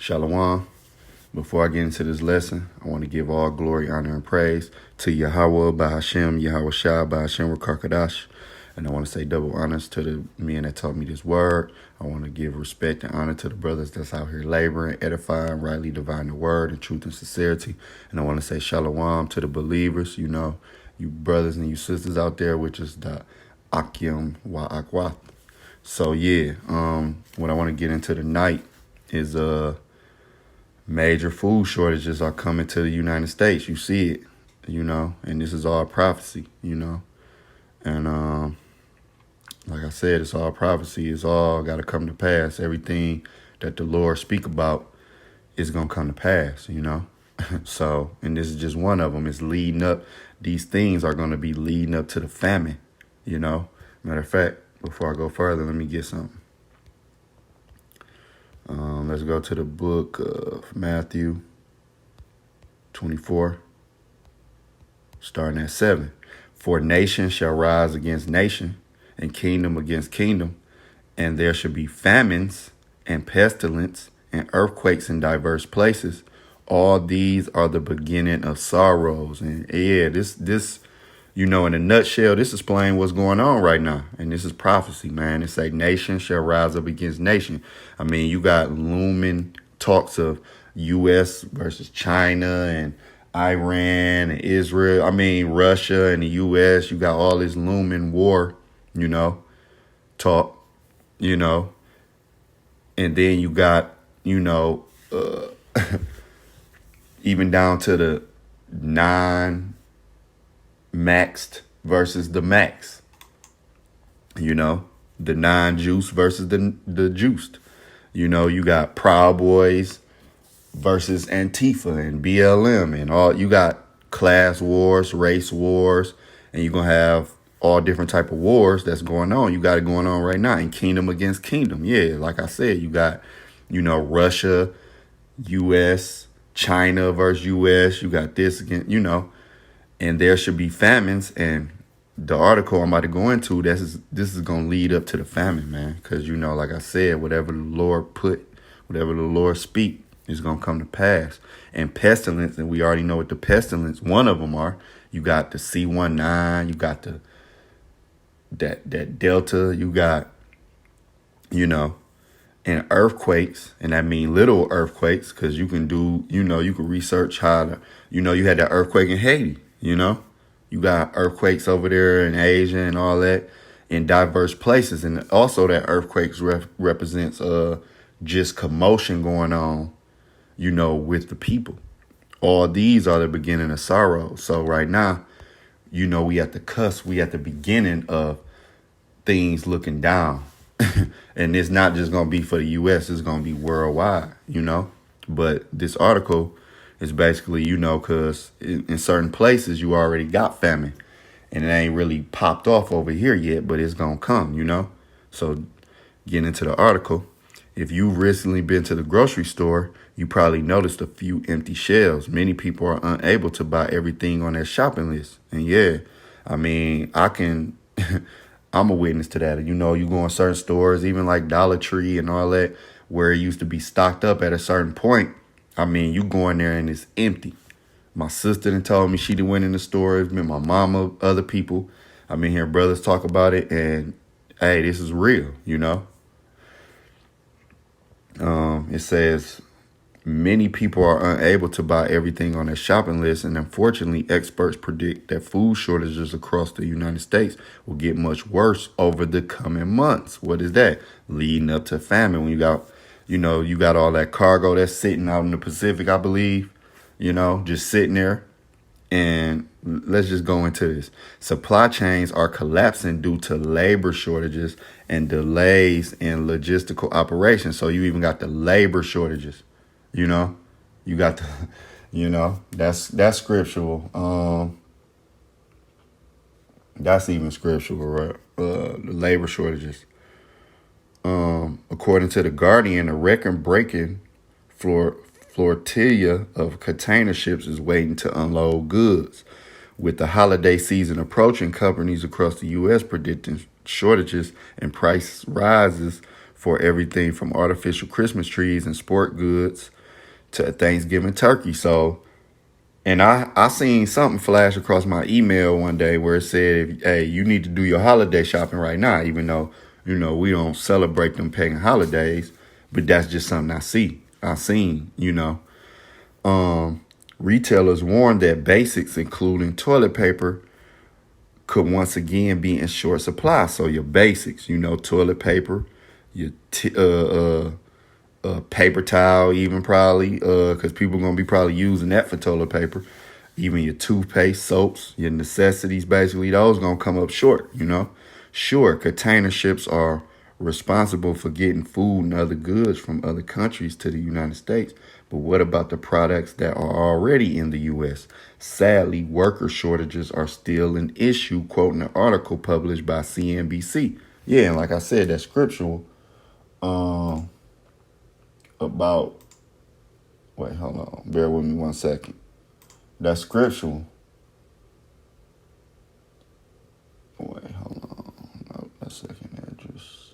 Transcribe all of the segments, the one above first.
Shalom. Before I get into this lesson, I want to give all glory, honor, and praise to Yahweh, Bahashem, Yahweh Shai, Bahashem, Rakakadash. And I want to say double honors to the men that taught me this word. I want to give respect and honor to the brothers that's out here laboring, edifying, rightly dividing the word in truth and sincerity. And I want to say shalom to the believers, you brothers and you sisters out there, which is the Akim wa Akwath. So what I want to get into tonight is major food shortages are coming to the United States. You see it, and this is all prophecy, and like I said, it's all prophecy. It's all got to come to pass. Everything that the Lord speak about is going to come to pass, So, and this is just one of them. It's leading up. These things are going to be leading up to the famine, Matter of fact, before I go further, let me get something. Let's go to the book of Matthew 24, starting at 7. For nation shall rise against nation, and kingdom against kingdom, and there shall be famines and pestilence and earthquakes in diverse places. All these are the beginning of sorrows. And this in a nutshell, this is explaining what's going on right now. And this is prophecy, man. It say nation shall rise up against nation. I mean, you got looming talks of U.S. versus China and Iran and Israel. I mean, Russia and the U.S. You got all this looming war, talk, and then you got, even down to the non-maxed versus the max, the non-juice versus the juiced. You got Proud Boys versus Antifa and BLM and all. You got class wars, race wars, and you're going to have all different type of wars that's going on. You got it going on right now, and kingdom against kingdom. Yeah, like I said, you got, Russia, U.S., China versus U.S. You got this again, and there should be famines. And the article I'm about to go into, this is going to lead up to the famine, man. Because, like I said, whatever the Lord speak is going to come to pass. And pestilence, and we already know what the pestilence, one of them are. You got the C-19, you got that Delta, you got, and earthquakes, and I mean little earthquakes, because you can do, you can research how to, you had that earthquake in Haiti, you got earthquakes over there in Asia and all that in diverse places. And also that earthquakes represents just commotion going on, with the people. All these are the beginning of sorrow. So right now, we at the cusp, we at the beginning of things looking down. And it's not just going to be for the U.S., it's going to be worldwide, But this article is basically, because in certain places you already got famine. And it ain't really popped off over here yet, but it's going to come, So getting into the article, if you've recently been to the grocery store, you probably noticed a few empty shelves. Many people are unable to buy everything on their shopping list. And I'm a witness to that. You go in certain stores, even like Dollar Tree and all that, where it used to be stocked up at a certain point. I mean, you go in there and it's empty. My sister done told me she done went in the store. It's been my mama, other people. I've been hearing brothers talk about it, and hey, this is real, It says many people are unable to buy everything on their shopping list, and unfortunately, experts predict that food shortages across the United States will get much worse over the coming months. What is that? Leading up to famine. When you got, you got all that cargo that's sitting out in the Pacific, I believe, just sitting there. And let's just go into this. Supply chains are collapsing due to labor shortages and delays in logistical operations. So you even got the labor shortages. You got the, that's scriptural. That's even scriptural, right? The labor shortages. According to The Guardian, a record-breaking flotilla of container ships is waiting to unload goods. With the holiday season approaching, companies across the U.S. predicting shortages and price rises for everything from artificial Christmas trees and sport goods to Thanksgiving turkey. So, and I seen something flash across my email one day where it said, hey, you need to do your holiday shopping right now, even though, we don't celebrate them pagan holidays, but that's just something I seen, Retailers warned that basics, including toilet paper, could once again be in short supply. So your basics, toilet paper, your paper towel, even probably, because people are going to be probably using that for toilet paper. Even your toothpaste, soaps, your necessities, basically, those going to come up short. Sure, container ships are responsible for getting food and other goods from other countries to the United States. But what about the products that are already in the U.S.? Sadly, worker shortages are still an issue, quoting an article published by CNBC. Yeah, and like I said, that's scriptural. About, wait, hold on. Bear with me 1 second. That's scriptural. Wait, hold on. No, that's second address.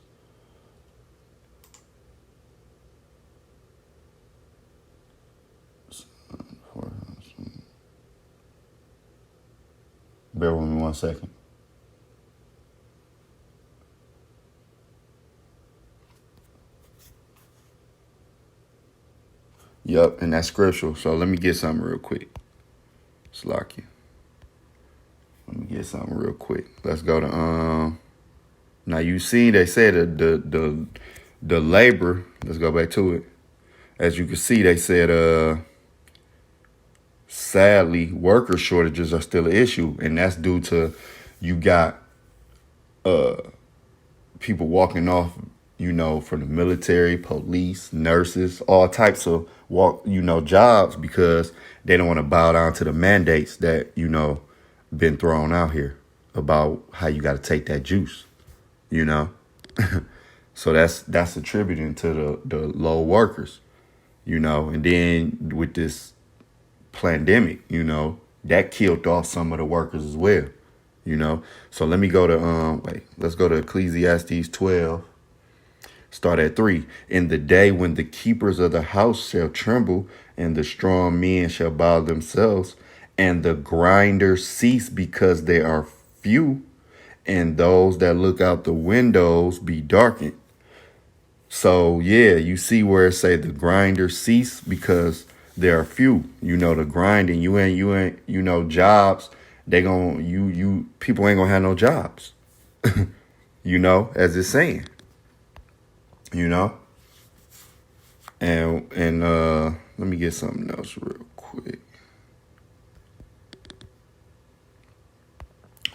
Bear with me 1 second. Yup, and that's scriptural. So let me get something real quick. Slack you. Let me get something real quick. Let's go to now you see they said the labor, let's go back to it. As you can see, they said sadly worker shortages are still an issue, and that's due to you got people walking off, from the military, police, nurses, all types of jobs because they don't want to bow down to the mandates that, been thrown out here about how you got to take that juice, So that's attributing to the low workers, and then with this pandemic, that killed off some of the workers as well, So let me go to, let's go to Ecclesiastes 12. Start at 3. In the day when the keepers of the house shall tremble, and the strong men shall bow themselves, and the grinders cease because they are few, and those that look out the windows be darkened. So yeah, you see where it say the grinders cease because there are few. The grinding, you ain't, jobs. They people ain't gonna have no jobs. As it's saying. And let me get something else real quick.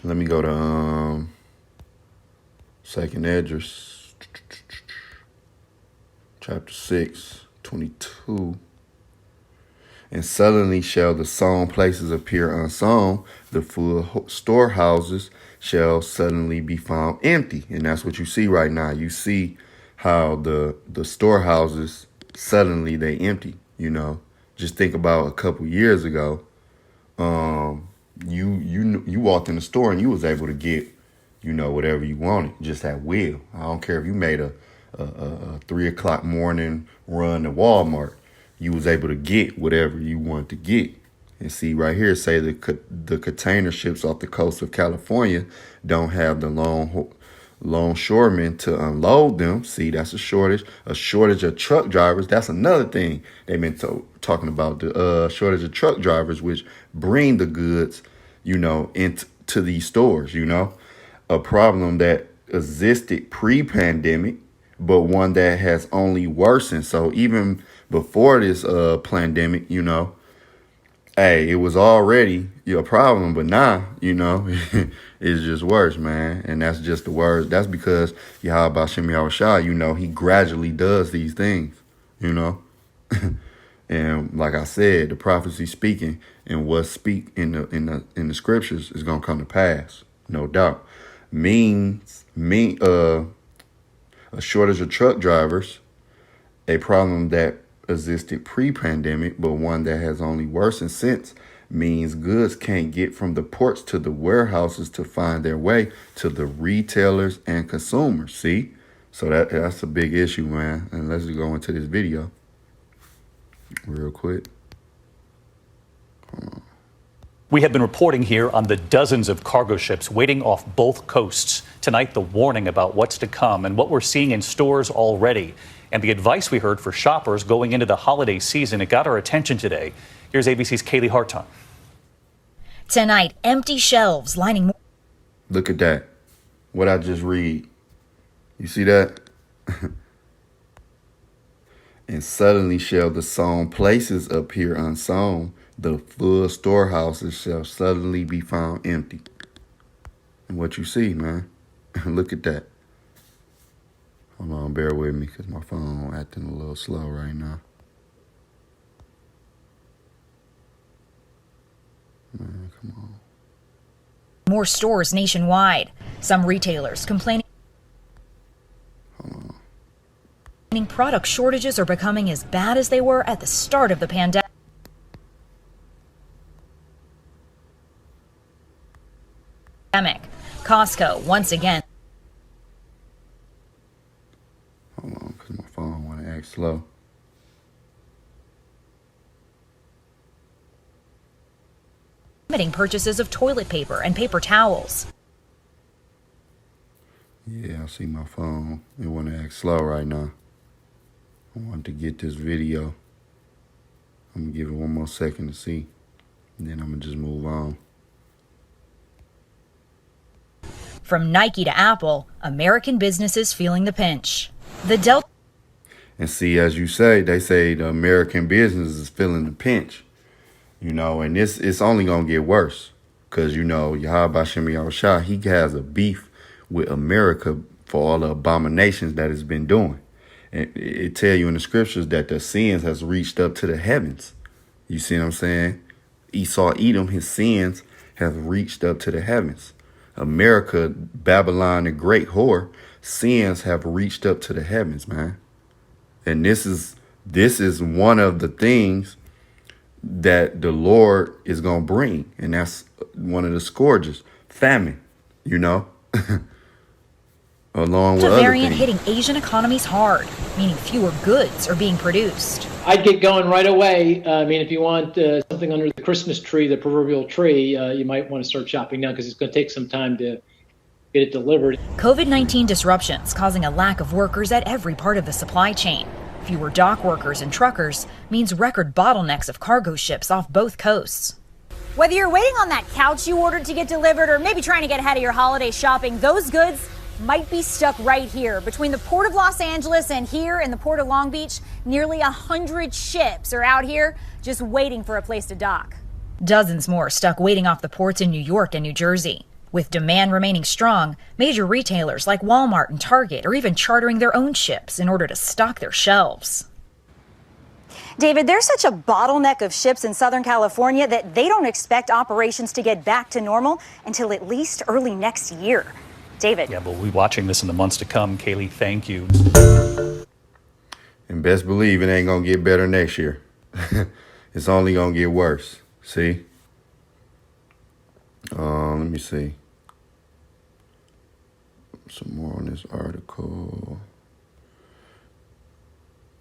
Let me go to second address, chapter 6, 22. And suddenly shall the sown places appear unsown, the full storehouses shall suddenly be found empty. And that's what you see right now. You see how the storehouses suddenly they empty, Just think about a couple years ago. You walked in the store and you was able to get, whatever you wanted, just at will. I don't care if you made a 3:00 morning run to Walmart. You was able to get whatever you wanted to get. And see right here, say the container ships off the coast of California don't have the longshoremen to unload them. See, that's a shortage. A shortage of truck drivers. That's another thing they've been talking about. The shortage of truck drivers, which bring the goods, into these stores. A problem that existed pre-pandemic, but one that has only worsened. So even before this pandemic, hey, it was already your problem, but now, it's just worse, man. And that's just the words. That's because Yahweh Shem Yahushua, he gradually does these things, And like I said, the prophecy speaking and what speak in the scriptures is gonna come to pass, no doubt. A shortage of truck drivers, a problem that existed pre-pandemic, but one that has only worsened since, means goods can't get from the ports to the warehouses to find their way to the retailers and consumers. See? So that's a big issue, man. And let's go into this video real quick. We have been reporting here on the dozens of cargo ships waiting off both coasts. Tonight, the warning about what's to come and what we're seeing in stores already. And the advice we heard for shoppers going into the holiday season. It got our attention today. Here's ABC's Kaylee Harton. Tonight, empty shelves lining. Look at that. What I just read. You see that? And suddenly shall the sown places appear unsown. The full storehouses shall suddenly be found empty. And what you see, man. Look at that. Hold on, bear with me because my phone acting a little slow right now. Man, come on. More stores nationwide. Some retailers complaining product shortages are becoming as bad as they were at the start of the pandemic. Costco, once again. Hold on, because my phone want to act slow. Limiting purchases of toilet paper and paper towels. Yeah, I see my phone. It want to act slow right now. I want to get this video. I'm going to give it one more second to see. And then I'm going to just move on. From Nike to Apple, American businesses feeling the pinch. The Delta. And see, as you say, they say the American business is feeling the pinch. You know, and it's only going to get worse. Because, you know, Yahweh Shem Yahushua, he has a beef with America for all the abominations that it's been doing. And it tell you in the scriptures that the sins has reached up to the heavens. You see what I'm saying? Esau, Edom, his sins have reached up to the heavens. America, Babylon, the great whore, sins have reached up to the heavens, man. And this is one of the things that the Lord is going to bring. And that's one of the scourges, famine, you know. Along with Delta other variant things. hitting Asian economies hard, meaning fewer goods are being produced. I'd get going right away. I mean, if you want something under the Christmas tree, the proverbial tree, you might want to start shopping now because it's going to take some time to get it delivered. COVID-19 disruptions causing a lack of workers at every part of the supply chain. Fewer dock workers and truckers means record bottlenecks of cargo ships off both coasts. Whether you're waiting on that couch you ordered to get delivered or maybe trying to get ahead of your holiday shopping, those goods might be stuck right here. Between the Port of Los Angeles and here in the Port of Long Beach, nearly 100 ships are out here just waiting for a place to dock. Dozens more stuck waiting off the ports in New York and New Jersey. With demand remaining strong, major retailers like Walmart and Target are even chartering their own ships in order to stock their shelves. David, there's such a bottleneck of ships in Southern California that they don't expect operations to get back to normal until at least early next year. David. Yeah, but we'll be watching this in the months to come. Kaylee, thank you. And best believe it ain't going to get better next year. It's only going to get worse. See? Let me see. Some more on this article.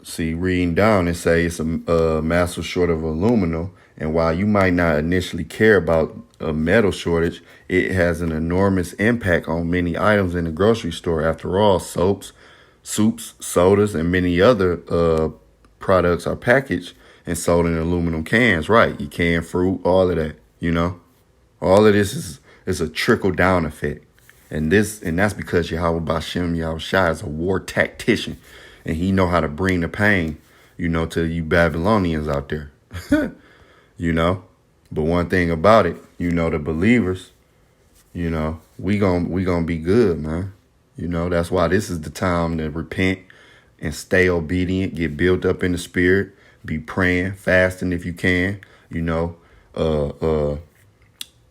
See, reading down, it says it's a massive shortage of aluminum. And while you might not initially care about a metal shortage, it has an enormous impact on many items in the grocery store. After all, soaps, soups, sodas, and many other products are packaged and sold in aluminum cans. Right, you can fruit, all of that, you know. All of this is a trickle-down effect. And that's because Yahweh Bashem Yahushua is a war tactician. And he know how to bring the pain, you know, to you Babylonians out there. You know, but one thing about it, you know, the believers, you know, we gonna be good, man. You know, that's why this is the time to repent and stay obedient, get built up in the spirit, be praying, fasting if you can, you know,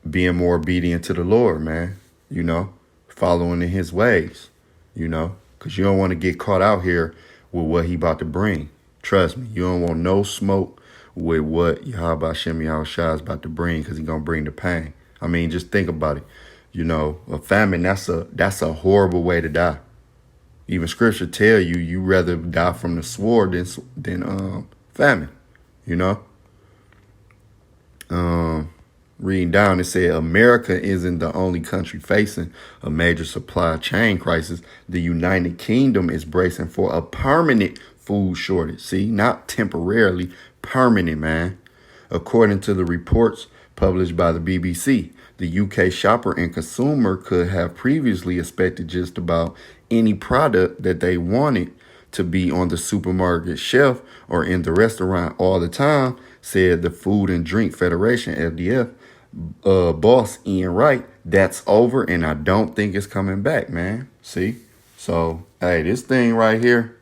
being more obedient to the Lord, man, you know, following in his ways, you know, because you don't want to get caught out here with what he about to bring. Trust me, you don't want no smoke with what Yahweh Shem Yahushua is about to bring, because he's going to bring the pain. I mean, just think about it. You know, a famine, that's a horrible way to die. Even scripture tell you you rather die from the sword than famine. You know. Reading down, it said America isn't the only country facing a major supply chain crisis. The United Kingdom is bracing for a permanent food shortage. See, not temporarily, permanent, man. According to the reports published by the BBC, the UK shopper and consumer could have previously expected just about any product that they wanted to be on the supermarket shelf or in the restaurant all the time, said the Food and Drink Federation, FDF, boss Ian Wright. That's over, and I don't think it's coming back, man. See? So, hey, this thing right here,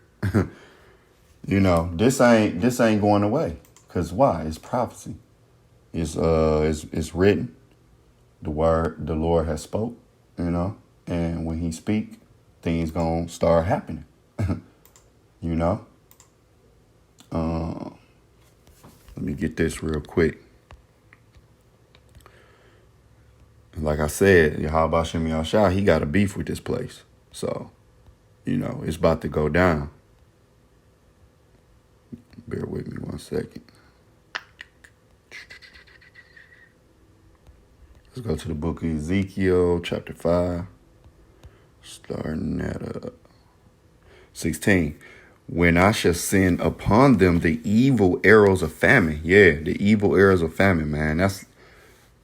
you know, this ain't going away. Cause why? It's prophecy. It's written. The word the Lord has spoke, you know, and when he speak, things gonna start happening. You know? Let me get this real quick. Like I said, Yahweh Shem Yahshua, he got a beef with this place. So, you know, it's about to go down. Bear with me 1 second. Let's go to the book of Ezekiel, chapter 5, starting at 16. When I shall send upon them the evil arrows of famine. Yeah, the evil arrows of famine, man. That's,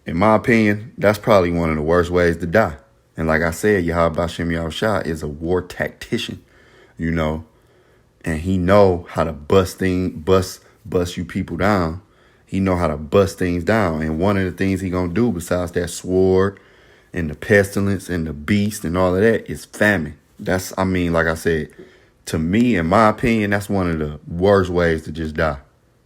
in my opinion, that's probably one of the worst ways to die. And like I said, Yahweh Shem Yahushua is a war tactician, you know, and he know how to bust you people down. He know how to bust things down. And one of the things he gonna do besides that sword and the pestilence and the beast and all of that is famine. That's, I mean, like I said, to me, in my opinion, that's one of the worst ways to just die.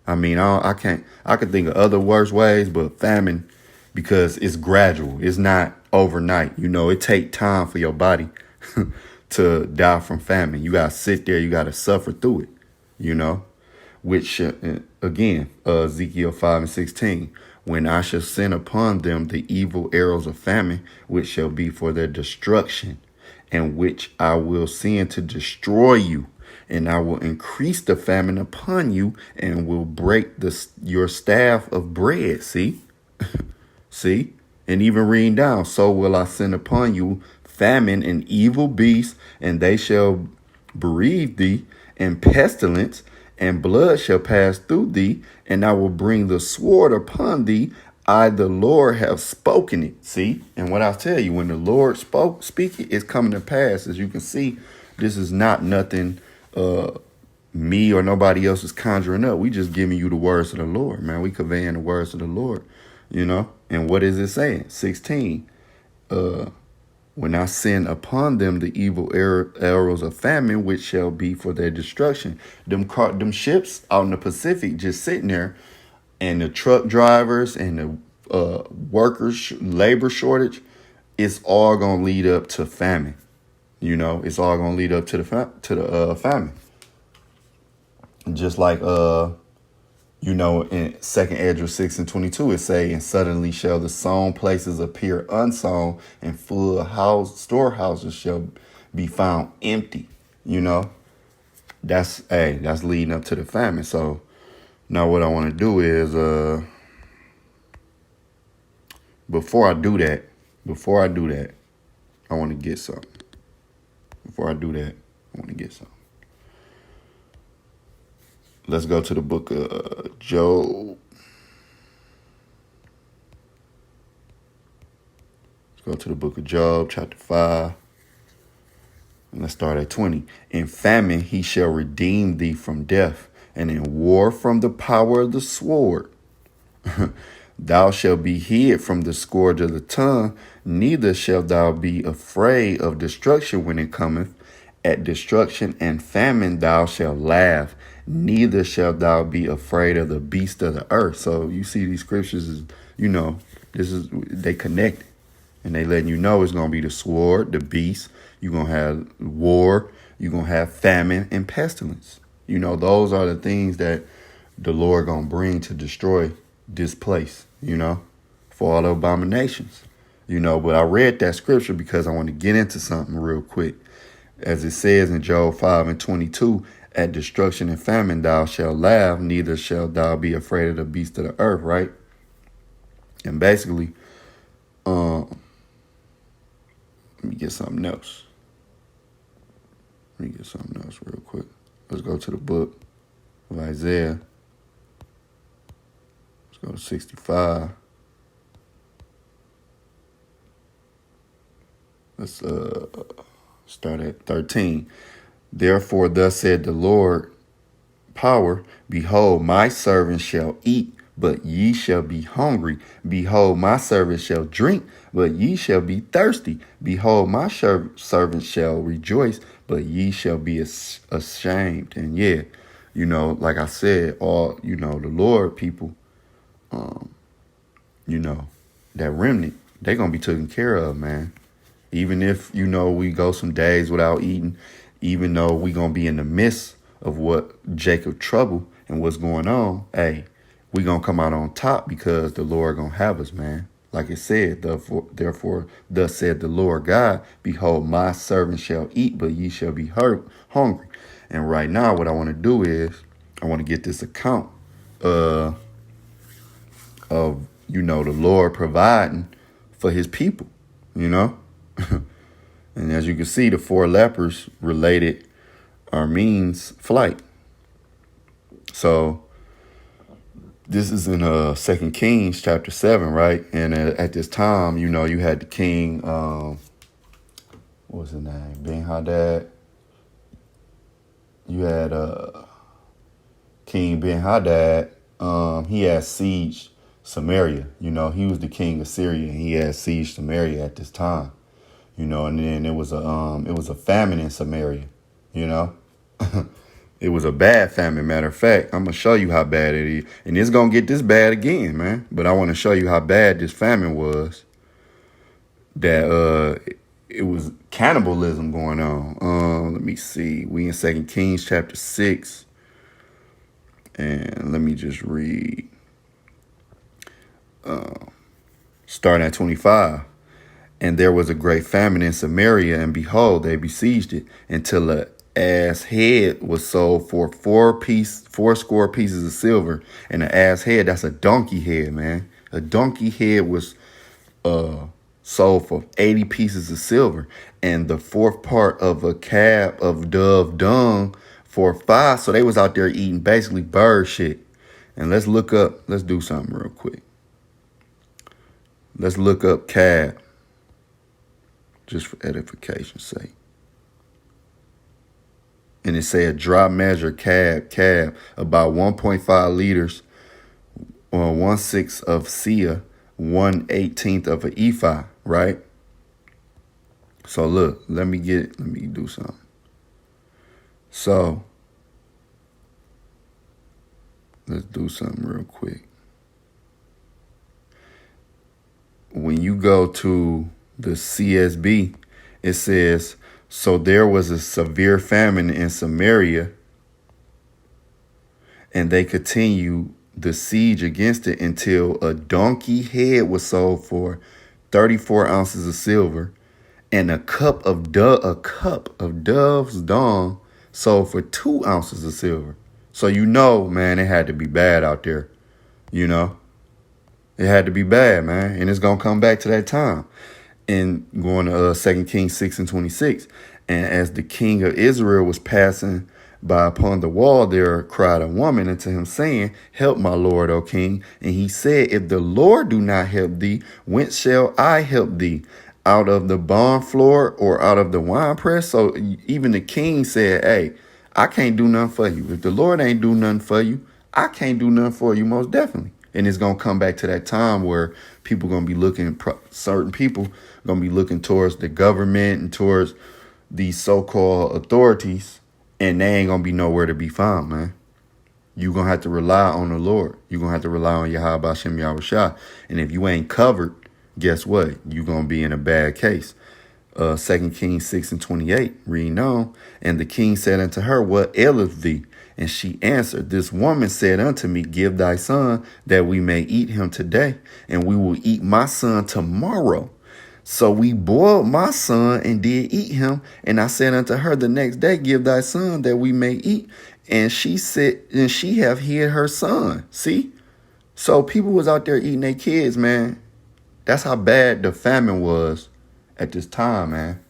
I mean, I could think of other worse ways, but famine, because it's gradual. It's not overnight. You know, it take time for your body to die from famine. You got to sit there. You got to suffer through it, you know, which, again, Ezekiel 5 and 16, when I shall send upon them the evil arrows of famine, which shall be for their destruction, and which I will send to destroy you, and I will increase the famine upon you, and will break your staff of bread. See? See? And even reading down, so will I send upon you famine and evil beasts, and they shall bereave thee, and pestilence, and blood shall pass through thee, and I will bring the sword upon thee. I, the Lord, have spoken it. See? And what I tell you, when the Lord speak it, it's coming to pass. As you can see, this is not nothing me or nobody else is conjuring up. We just giving you the words of the Lord, man. We conveying the words of the Lord, you know? And what is it saying? 16. When I send upon them the evil arrows of famine, which shall be for their destruction. Them ships out in the Pacific just sitting there, and the truck drivers and the workers, labor shortage, it's all gonna lead up to famine. You know, it's all gonna lead up to the famine. Just like you know, in 2nd Ezra 6 and 22, it say, and suddenly shall the sown places appear unsown, and full storehouses shall be found empty. You know, that's leading up to the famine. So now what I want to do is, before I do that, I want to get something. Before I do that, I want to get something. Let's go to the book of Job. Let's go to the book of Job, chapter 5. And let's start at 20. In famine he shall redeem thee from death, and in war from the power of the sword. Thou shalt be hid from the scourge of the tongue, neither shalt thou be afraid of destruction when it cometh. At destruction and famine thou shalt laugh, neither shalt thou be afraid of the beast of the earth. So you see these scriptures, is, you know, they connect, and they letting you know it's going to be the sword, the beast. You're going to have war. You're going to have famine and pestilence. You know, those are the things that the Lord going to bring to destroy this place, you know, for all the abominations, you know. But I read that scripture because I want to get into something real quick. As it says in Job 5:22, at destruction and famine thou shalt laugh, neither shalt thou be afraid of the beast of the earth, right? And basically, let me get something else. Real quick. Let's go to the book of Isaiah. Let's go to 65. Let's start at 13. Therefore, thus said the Lord, power, behold, my servant shall eat, but ye shall be hungry. Behold, my servant shall drink, but ye shall be thirsty. Behold, my servant shall rejoice, but ye shall be ashamed. And yeah, like I said, all, the Lord people, that remnant, they're going to be taken care of, man. Even if, we go some days without eating, even though we going to be in the midst of what Jacob trouble and what's going on, hey, we going to come out on top because the Lord going to have us, man. Like it said, therefore, thus said the Lord God, behold, my servant shall eat, but ye shall be hungry. And right now, what I want to do is I want to get this account of, the Lord providing for his people, And as you can see, the 4 lepers related Armin's flight. So this is in 2 Kings chapter 7, right? And at this time, you had the king, what was his name? Ben-Hadad. You had King Ben-Hadad. He had sieged Samaria. He was the king of Syria, and he had sieged Samaria at this time. And then it was a famine in Samaria, It was a bad famine. Matter of fact, I'm going to show you how bad it is. And it's going to get this bad again, man. But I want to show you how bad this famine was. That it was cannibalism going on. Let me see. We in 2 Kings chapter 6. And let me just read. Starting at 25. And there was a great famine in Samaria, and behold, they besieged it until a ass head was sold for 4 pieces of silver. And an ass head, that's a donkey head, man. A donkey head was sold for 80 pieces of silver, and the 4th part of a cab of dove dung for 5. So they was out there eating basically bird shit. And let's do something real quick. Let's look up cab. Just for edification's sake. And it say a dry measure cab, about 1.5 liters, or 1/6 of seah, 1/18 of an ephah, right? So look, let me do something. So let's do something real quick. When you go to the CSB, it says, so there was a severe famine in Samaria, and they continued the siege against it until a donkey head was sold for 34 ounces of silver, and a cup of dove's dung sold for 2 ounces of silver. So man, it had to be bad out there. It had to be bad, man, and it's gonna come back to that time. And going to 2 Kings 6:26. And as the king of Israel was passing by upon the wall, there cried a woman unto him, saying, help my lord, O king. And he said, if the Lord do not help thee, whence shall I help thee? Out of the barn floor or out of the winepress? So even the king said, hey, I can't do nothing for you. If the Lord ain't do nothing for you, I can't do nothing for you, most definitely. And it's going to come back to that time where people going to be looking, certain people going to be looking towards the government and towards these so-called authorities, and they ain't going to be nowhere to be found, man. You're going to have to rely on the Lord. You're going to have to rely on Yahweh Hashem Yahushua. And if you ain't covered, guess what? You're going to be in a bad case. 2 Kings 6:28, reading on. And the king said unto her, what aileth thee? And she answered, this woman said unto me, give thy son that we may eat him today, and we will eat my son tomorrow. So we boiled my son and did eat him. And I said unto her, the next day, give thy son that we may eat. And she said, and she have hid her son. See? So people was out there eating their kids, man. That's how bad the famine was at this time, man.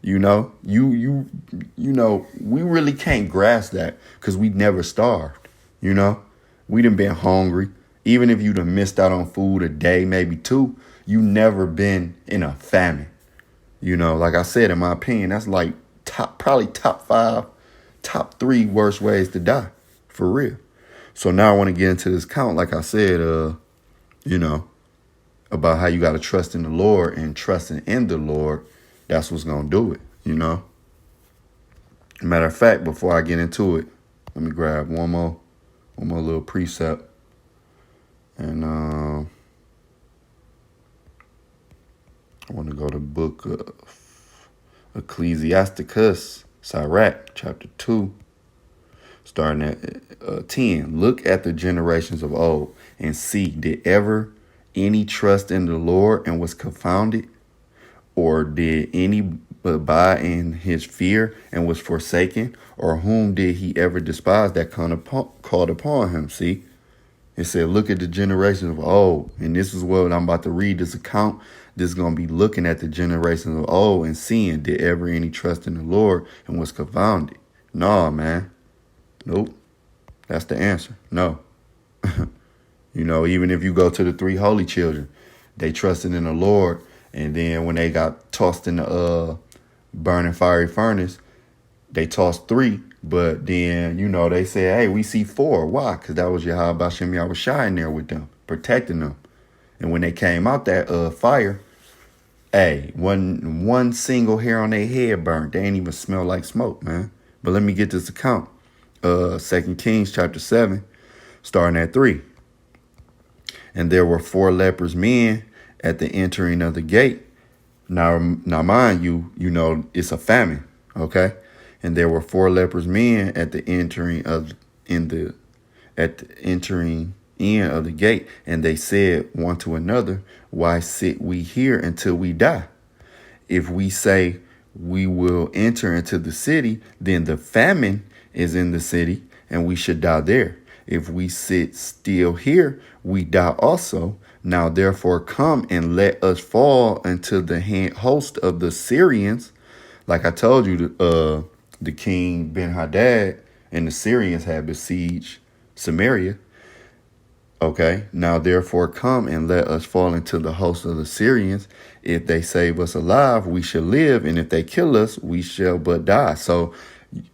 You know, you know, we really can't grasp that because we never starved. You know, we done been hungry. Even if you done missed out on food a day, maybe two, you never been in a famine. You know, like I said, in my opinion, that's like probably top 5, top 3 worst ways to die, for real. So now I want to get into this count, like I said, you know, about how you got to trust in the Lord, and trusting in the Lord, that's what's going to do it, you know. Matter of fact, before I get into it, let me grab one more little precept. And I want to go to book of Ecclesiasticus, Sirach, chapter 2, starting at 10. Look at the generations of old and see, did ever any trust in the Lord and was confounded? Or did any abide in his fear and was forsaken? Or whom did he ever despise that called upon him? See, it said, look at the generations of old. And this is what I'm about to read, this account. This is going to be looking at the generations of old and seeing, did ever any trust in the Lord and was confounded? No, man. Nope. That's the answer. No. You know, even if you go to the 3 holy children, they trusted in the Lord. And then when they got tossed in the burning fiery furnace, they tossed 3. But then, you know, they said, hey, we see 4. Why? Because that was Yahweh Shem Yahweh Shai in there with them, protecting them. And when they came out that fire, hey, one single hair on their head burned. They ain't even smell like smoke, man. But let me get this account. 2 Kings chapter 7, starting at 3. And there were 4 leprous men at the entering of the gate. Now mind you, you know, it's a famine, okay? And there were 4 leprous men at the entering in of the gate, and they said one to another, why sit we here until we die? If we say we will enter into the city, then the famine is in the city, and we should die there. If we sit still here, we die also. Now therefore come and let us fall into the host of the Syrians. Like I told you, the king Ben-Hadad and the Syrians had besieged Samaria. Okay, now therefore come and let us fall into the host of the Syrians. If they save us alive, we shall live, and if they kill us, we shall but die. So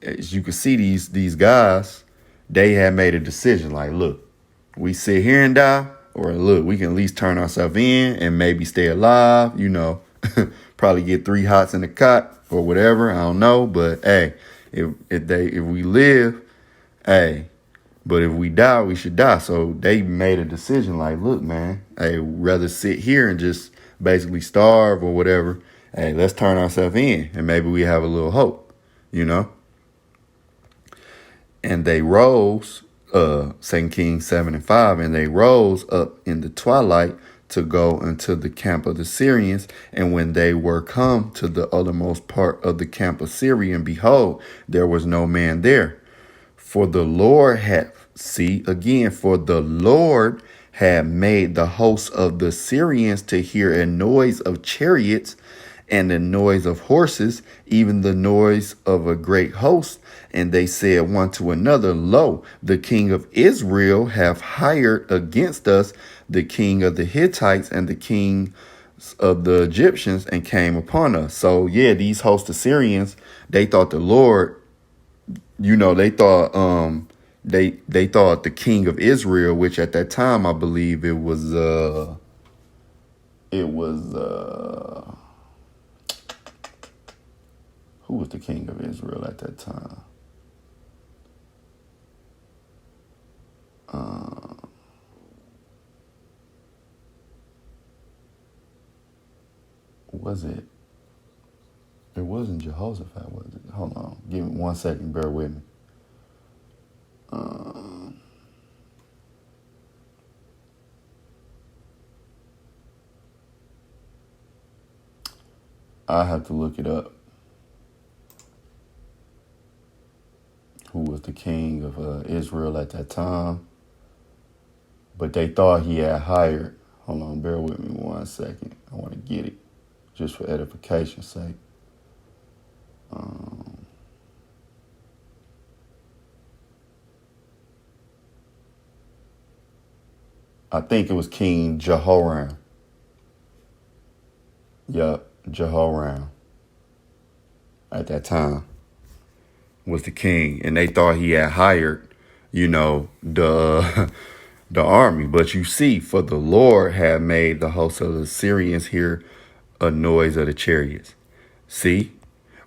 as you can see, these guys, they had made a decision like, look, we sit here and die, or look, we can at least turn ourselves in and maybe stay alive, you know, probably get 3 hots in the cot or whatever. I don't know. But hey, if we live, hey, but if we die, we should die. So they made a decision like, look, man, hey, rather sit here and just basically starve or whatever. Hey, let's turn ourselves in and maybe we have a little hope, you know. And they rose, 2 Kings 7 and 5, and they rose up in the twilight to go into the camp of the Syrians. And when they were come to the uttermost part of the camp of Syrian, behold, there was no man there. For the Lord had made the host of the Syrians to hear a noise of chariots and the noise of horses, even the noise of a great host. And they said one to another, lo, the king of Israel have hired against us the king of the Hittites and the king of the Egyptians, and came upon us. So yeah, these host of Syrians, they thought the Lord, you know, they thought they thought the king of Israel, which at that time I believe it was who was the king of Israel at that time? Was it? It wasn't Jehoshaphat, was it? Hold on. Give me 1 second. Bear with me. I have to look it up. Who was the king of Israel at that time? But they thought he had hired. Hold on, bear with me 1 second. I want to get it, just for edification's sake. I think it was King Jehoram. Yup, Jehoram. At that time was the king, and they thought he had hired, the the army. But you see, for the Lord had made the host of the Syrians hear a noise of the chariots. See,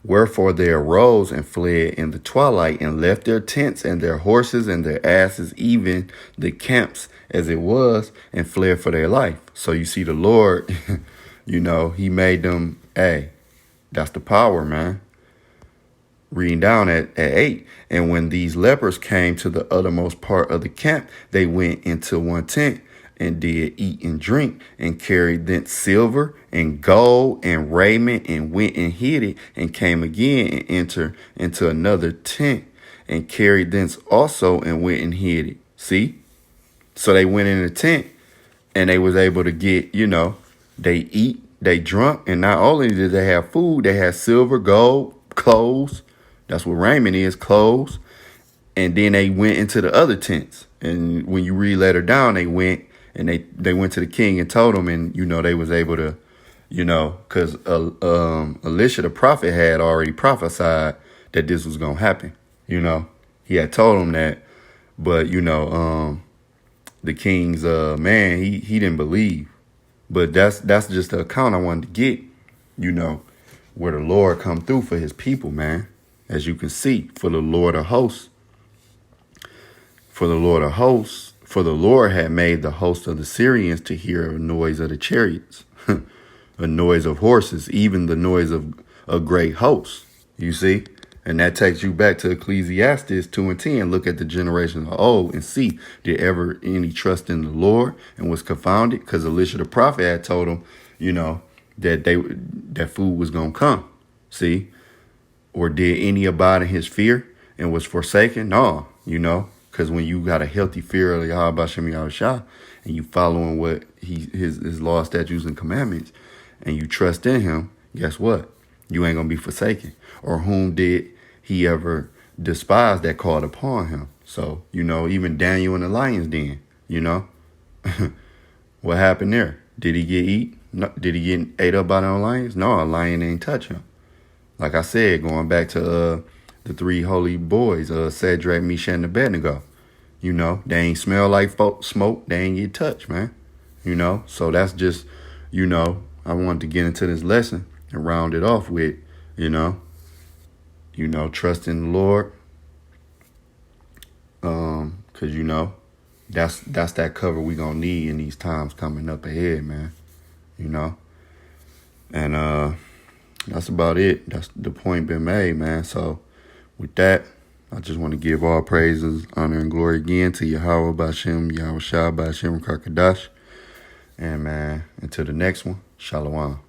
wherefore they arose and fled in the twilight, and left their tents and their horses and their asses, even the camps as it was, and fled for their life. So you see, the Lord, he made them. Hey, that's the power, man. Reading down at 8. And when these lepers came to the uttermost part of the camp, they went into one tent and did eat and drink, and carried thence silver and gold and raiment, and went and hid it, and came again and entered into another tent, and carried thence also, and went and hid it. See? So they went in the tent, and they was able to get, they eat, they drunk, and not only did they have food, they had silver, gold, clothes. That's what raiment is, clothes. And then they went into the other tents. And when you read later down, they went and they went to the king and told him, and, they was able to, because Elisha the prophet had already prophesied that this was going to happen. He had told him that. But, the king's man, he didn't believe. But that's just the account I wanted to get, where the Lord come through for his people, man. As you can see, for the Lord of hosts. For the Lord had made the host of the Syrians to hear a noise of the chariots, a noise of horses, even the noise of a great host. You see? And that takes you back to Ecclesiastes 2:10. Look at the generations of old and see, did ever any trust in the Lord and was confounded? Because Elisha the prophet had told them, that food was going to come. See? Or did any abide in his fear and was forsaken? No, because when you got a healthy fear of Yahweh Shem Yahushua, and you following what his law, statutes, and commandments, and you trust in him, guess what? You ain't going to be forsaken. Or whom did he ever despise that called upon him? So, even Daniel in the lion's den, what happened there? Did he get eat? No, did he get ate up by the lions? No, a lion ain't touch him. Like I said, going back to the three holy boys, Shadrach, Meshach, and Abednego, they ain't smell like smoke. They ain't get touched, man. So that's just, I wanted to get into this lesson and round it off with, trust in the Lord. Cause that's that cover we gonna need in these times coming up ahead, man. And that's about it. That's the point been made, man. So with that, I just want to give all praises, honor, and glory again to Yahweh B'Shem, Yahweh Shah B'Shem Kakadash. And man, until the next one, Shalom.